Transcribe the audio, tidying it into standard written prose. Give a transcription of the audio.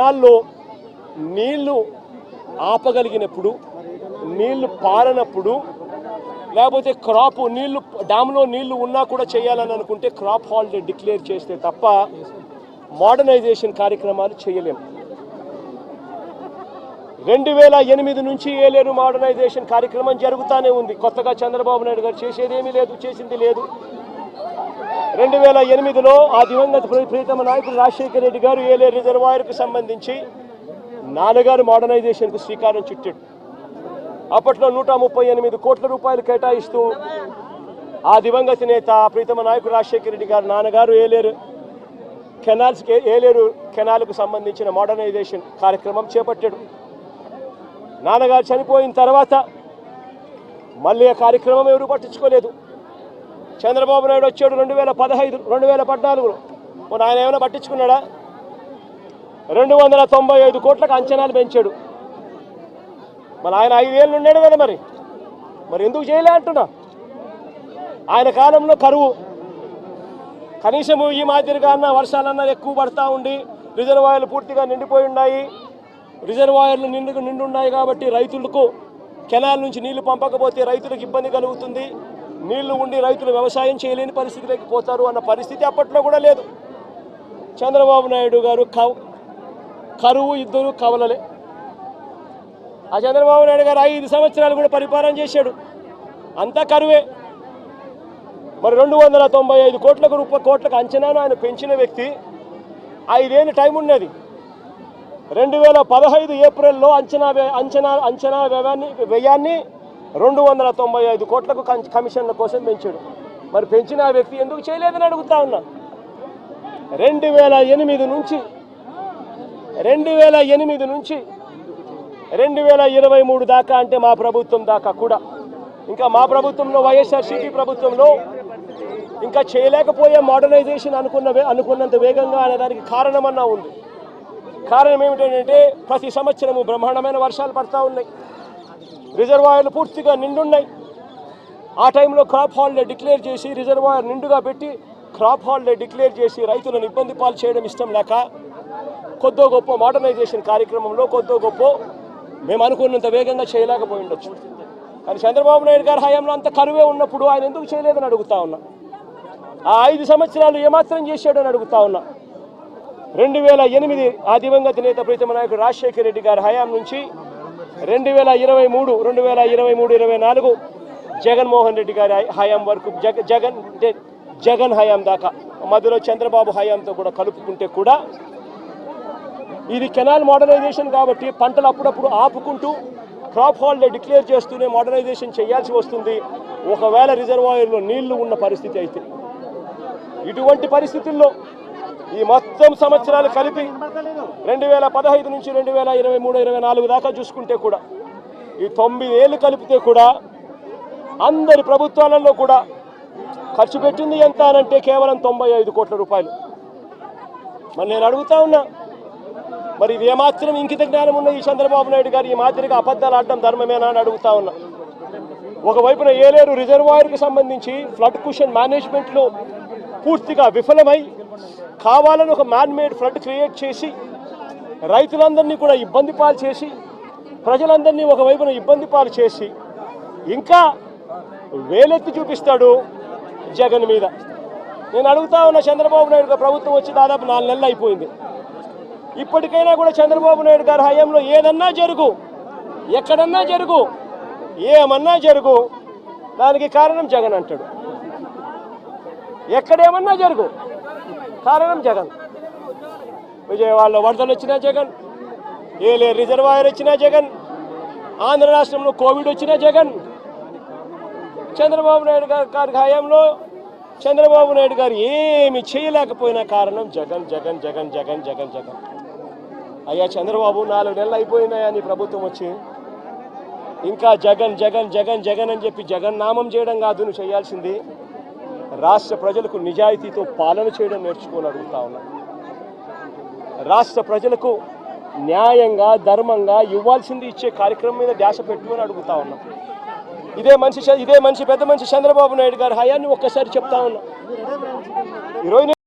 కెనాల్లో నీళ్లు ఆపగలిగినప్పుడు, నీళ్లు పారనప్పుడు, లేకపోతే క్రాప్ నీళ్లు డ్యామ్లో నీళ్లు ఉన్నా కూడా చేయాలని అనుకుంటే క్రాప్ హాలిడే డిక్లేర్ చేస్తే తప్ప మోడర్నైజేషన్ కార్యక్రమాలు చేయలేము. 2008 నుంచి ఏలేరు మోడర్నైజేషన్ కార్యక్రమం జరుగుతూనే ఉంది. కొత్తగా చంద్రబాబు నాయుడు గారు చేసేదేమీ లేదు, చేసింది లేదు. 2008లో ఆ దివంగత ప్రీతమ నాయకుడు రాజశేఖర రెడ్డి గారు ఏలేరు రిజర్వాయర్కు సంబంధించి నాన్నగారు మోడర్నైజేషన్కు శ్రీకారం చుట్టాడు. అప్పట్లో 138 కోట్ల రూపాయలు కేటాయిస్తూ ఆ దివంగత నేత ప్రీతమ నాయకుడు రాజశేఖర రెడ్డి గారు నాన్నగారు ఏలేరు కెనాల్కు సంబంధించిన మోడర్నైజేషన్ కార్యక్రమం చేపట్టాడు. నాన్నగారు చనిపోయిన తర్వాత మళ్ళీ ఆ కార్యక్రమం ఎవరు పట్టించుకోలేదు. చంద్రబాబు నాయుడు వచ్చాడు 2014లో. ఆయన ఏమైనా పట్టించుకున్నాడా? 295 కోట్లకు అంచనాలు పెంచాడు. మరి ఆయన 5 ఏళ్ళు ఉన్నాడు కదా, మరి ఎందుకు చేయలే అంటున్నా. ఆయన కాలంలో కరువు, కనీసం ఈ మాదిరిగా అన్న వర్షాలన్నా ఎక్కువ పడతా ఉండి రిజర్వాయర్లు పూర్తిగా నిండిపోయి ఉన్నాయి. రిజర్వాయర్లు నిండున్నాయి కాబట్టి రైతులకు కెనాల్ నుంచి నీళ్లు పంపకపోతే రైతులకు ఇబ్బంది కలుగుతుంది. నీళ్లు ఉండి రైతులు వ్యవసాయం చేయలేని పరిస్థితిలోకి పోతారు అన్న పరిస్థితి అప్పట్లో కూడా లేదు. చంద్రబాబు నాయుడు గారు కరువు ఇద్దరు కవలలే. ఆ చంద్రబాబు నాయుడు గారు 5 సంవత్సరాలు కూడా పరిపాలన చేశాడు, అంతా కరువే. మరి 295 కోట్లకు అంచనాను ఆయన పెంచిన వ్యక్తి 5 ఏళ్ళు టైం ఉన్నది. 2015 ఏప్రిల్లో అంచనా వ్యయాన్ని 295 కోట్లకు కమిషన్ల కోసం పెంచాడు. మరి పెంచిన ఆ వ్యక్తి ఎందుకు చేయలేదని అడుగుతా ఉన్నా. 2008 నుంచి 2023 దాకా, అంటే మా ప్రభుత్వం దాకా కూడా, ఇంకా మా ప్రభుత్వంలో వైఎస్ఆర్సీపీ ప్రభుత్వంలో ఇంకా చేయలేకపోయే మోడర్నైజేషన్ అనుకున్నంత వేగంగా అనేదానికి కారణమన్నా ఉంది. కారణం ఏమిటంటే ప్రతి సంవత్సరము బ్రహ్మాండమైన వర్షాలు పడతా ఉన్నాయి, రిజర్వాయర్లు పూర్తిగా నిండున్నాయి. ఆ టైంలో క్రాప్ హాలిడే డిక్లేర్ చేసి రిజర్వాయర్ నిండుగా పెట్టి క్రాప్ హాలిడే డిక్లేర్ చేసి రైతులను ఇబ్బంది పాలు చేయడం ఇష్టం లేక కొద్దో గొప్ప మోడర్నైజేషన్ కార్యక్రమంలో కొద్దో గొప్ప మేము అనుకున్నంత వేగంగా చేయలేకపోయి ఉండొచ్చు. కానీ చంద్రబాబు నాయుడు గారి హయాంలో అంత కరువే ఉన్నప్పుడు ఆయన ఎందుకు చేయలేదని అడుగుతా ఉన్నా. ఆ 5 సంవత్సరాలు ఏమాత్రం చేశాడని అడుగుతా ఉన్నా. 2008 ఆ దివంగత నేత ప్రీతమ నాయకుడు రాజశేఖర రెడ్డి గారి హయాం నుంచి 2023-24 జగన్మోహన్ రెడ్డి గారి హయాం వరకు, జగన్ హయాం దాకా, మధ్యలో చంద్రబాబు హయాంతో కూడా కలుపుకుంటే కూడా ఇది కెనాల్ మోడర్నైజేషన్ కాబట్టి పంటలు అప్పుడప్పుడు ఆపుకుంటూ క్రాప్ హాలిడే డిక్లేర్ చేస్తూనే మోడర్నైజేషన్ చేయాల్సి వస్తుంది. ఒకవేళ రిజర్వాయర్లో నీళ్లు ఉన్న పరిస్థితి అయితే, ఇటువంటి పరిస్థితుల్లో ఈ మొత్తం సంవత్సరాలు కలిపి 2015 నుంచి 2023-24 దాకా చూసుకుంటే కూడా ఈ 9 ఏళ్ళు కలిపితే కూడా అందరి ప్రభుత్వాలలో కూడా ఖర్చు పెట్టింది ఎంత అనంటే కేవలం 95 కోట్ల రూపాయలు. మరి నేను అడుగుతా ఉన్నా, మరి ఇది ఏమాత్రం ఇంకిత జ్ఞానం ఉన్న ఈ చంద్రబాబు నాయుడు గారు ఈ మాదిరిగా అబద్ధాలు ఆడడం ధర్మమేనా అని అడుగుతా ఉన్నా. ఒకవైపున ఏలేరు రిజర్వాయర్కి సంబంధించి ఫ్లడ్ కుషన్ మేనేజ్మెంట్లో పూర్తిగా విఫలమై కావాలని ఒక మ్యాన్ మేడ్ ఫ్లడ్ క్రియేట్ చేసి రైతులందరినీ కూడా ఇబ్బంది పాలు చేసి ప్రజలందరినీ ఒకవైపున ఇబ్బంది పాలు చేసి ఇంకా వేలెత్తి చూపిస్తాడు జగన్ మీద. నేను అడుగుతా ఉన్న, చంద్రబాబు నాయుడు గారు ప్రభుత్వం వచ్చి దాదాపు 4 నెలలు అయిపోయింది. ఇప్పటికైనా కూడా చంద్రబాబు నాయుడు గారి హయాంలో ఏదన్నా జరుగు, ఎక్కడన్నా జరుగు, ఏమన్నా జరుగు, దానికి కారణం జగన్ అంటాడు. ఎక్కడేమన్నా జరుగు, కారణం జగన్. విజయవాడలో వరదలు వచ్చినా జగన్, ఏలేరు రిజర్వాయర్ వచ్చినా జగన్, ఆంధ్ర రాష్ట్రంలో కోవిడ్ వచ్చినా జగన్. చంద్రబాబు నాయుడు గారి హయాంలో చంద్రబాబు నాయుడు గారు ఏమి చేయలేకపోయినా కారణం జగన్ జగన్ జగన్ జగన్ జగన్ జగన్. అయ్యా చంద్రబాబు, 4 నెలలు అయిపోయినాయా నీ ప్రభుత్వం వచ్చి, ఇంకా జగన్ జగన్ జగన్ జగన్ అని చెప్పి జగన్ నామం చేయడం కాదు నువ్వు చేయాల్సింది. రాష్ట్ర ప్రజలకు నిజాయితీతో పాలన చేయడం నేర్చుకొని అడుగుతా ఉన్నా. రాష్ట్ర ప్రజలకు న్యాయంగా ధర్మంగా ఇవ్వాల్సింది ఇచ్చే కార్యక్రమం మీద ధ్యాస పెట్టుకొని అడుగుతా ఉన్నా. ఇదే మనిషి పెద్ద మనిషి చంద్రబాబు నాయుడు గారి హయాన్ని ఒక్కసారి చెప్తా ఉన్నా.